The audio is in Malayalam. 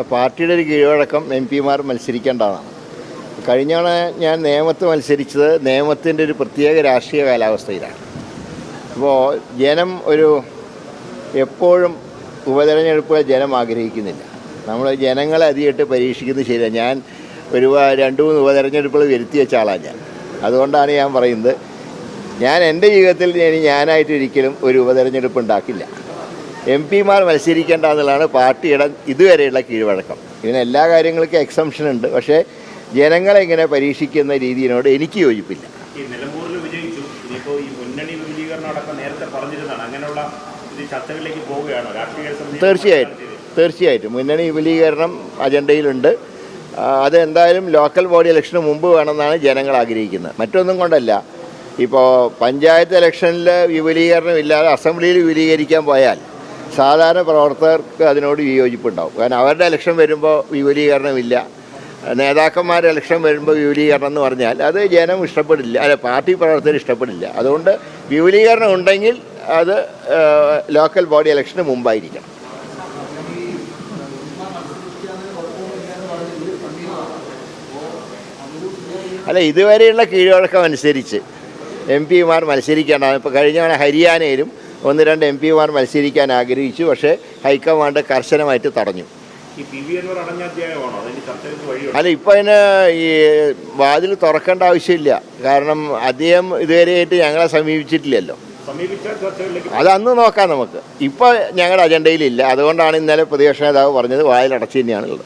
പാർട്ടിയുടെ ഒരു കീഴ്വഴക്കം എംപിമാർ മത്സരിക്കേണ്ടതാണ്. കഴിഞ്ഞാണ് ഞാൻ നേമത്ത് മത്സരിച്ചത് നേമത്തിൻ്റെ ഒരു പ്രത്യേക രാഷ്ട്രീയ കാലാവസ്ഥയിലാണ്. അപ്പോൾ ജനം എപ്പോഴും ഉപതെരഞ്ഞെടുപ്പുകൾ ജനം ആഗ്രഹിക്കുന്നില്ല. നമ്മൾ ജനങ്ങളെ അധികമായിട്ട് പരീക്ഷിക്കുന്നത് ശരിയാണ്. ഞാൻ 2-3 ഉപതെരഞ്ഞെടുപ്പുകൾ വരുത്തി വെച്ച ആളാണ് ഞാൻ. അതുകൊണ്ടാണ് ഞാൻ പറയുന്നത്, ഞാൻ എൻ്റെ ജീവിതത്തിൽ ഞാനായിട്ട് ഒരിക്കലും ഒരു ഉപതെരഞ്ഞെടുപ്പ് ഉണ്ടാക്കില്ല. എംപിമാർ മത്സരിക്കേണ്ട എന്നുള്ളതാണ് പാർട്ടിയുടെ ഇതുവരെയുള്ള കീഴ്വഴക്കം. ഇതിന് എല്ലാ കാര്യങ്ങൾക്കും എക്സംഷൻ ഉണ്ട്. പക്ഷേ ജനങ്ങളെ ഇങ്ങനെ പരീക്ഷിക്കുന്ന രീതിയോട് എനിക്ക് യോജിപ്പില്ല. തീർച്ചയായിട്ടും മുന്നണി വിപുലീകരണം അജണ്ടയിലുണ്ട്. അതെന്തായാലും ലോക്കൽ ബോഡി ഇലക്ഷന് മുമ്പ് വേണമെന്നാണ് ജനങ്ങൾ ആഗ്രഹിക്കുന്നത്. മറ്റൊന്നും കൊണ്ടല്ല. ഇപ്പോൾ പഞ്ചായത്ത് ഇലക്ഷനിൽ വിപുലീകരണം ഇല്ലാതെ അസംബ്ലിയിൽ വിപുലീകരിക്കാൻ പോയാൽ സാധാരണ പ്രവർത്തകർക്ക് അതിനോട് വിയോജിപ്പുണ്ടാവും. കാരണം അവരുടെ ഇലക്ഷൻ വരുമ്പോൾ വിപുലീകരണമില്ല, നേതാക്കന്മാരുടെ ഇലക്ഷൻ വരുമ്പോൾ വിപുലീകരണം എന്ന് പറഞ്ഞാൽ അത് ജനം ഇഷ്ടപ്പെടില്ല, പാർട്ടി പ്രവർത്തകർ ഇഷ്ടപ്പെടില്ല. അതുകൊണ്ട് വിപുലീകരണം ഉണ്ടെങ്കിൽ അത് ലോക്കൽ ബോഡി ഇലക്ഷന് മുമ്പായിരിക്കണം. ഇതുവരെയുള്ള കീഴ്വഴക്കം അനുസരിച്ച് എംപിമാർ മത്സരിക്കേണ്ടതാണ്. ഇപ്പോൾ കഴിഞ്ഞ ഹരിയാനയിലും 1-2 എംപിമാർ മത്സരിക്കാൻ ആഗ്രഹിച്ചു. പക്ഷേ ഹൈക്കമാൻഡ് കർശനമായിട്ട് തടഞ്ഞു. ഇപ്പോൾ അതിന് ഈ വാതിൽ തുറക്കേണ്ട ആവശ്യമില്ല. കാരണം അദ്ദേഹം ഇതുവരെയായിട്ട് ഞങ്ങളെ സമീപിച്ചിട്ടില്ലല്ലോ. അതന്ന് നോക്കാം നമുക്ക്. ഇപ്പോൾ ഞങ്ങളുടെ അജണ്ടയിലില്ല. അതുകൊണ്ടാണ് ഇന്നലെ പ്രതിപക്ഷ നേതാവ് പറഞ്ഞത് വാതിലടച്ചു തന്നെയാണുള്ളത്.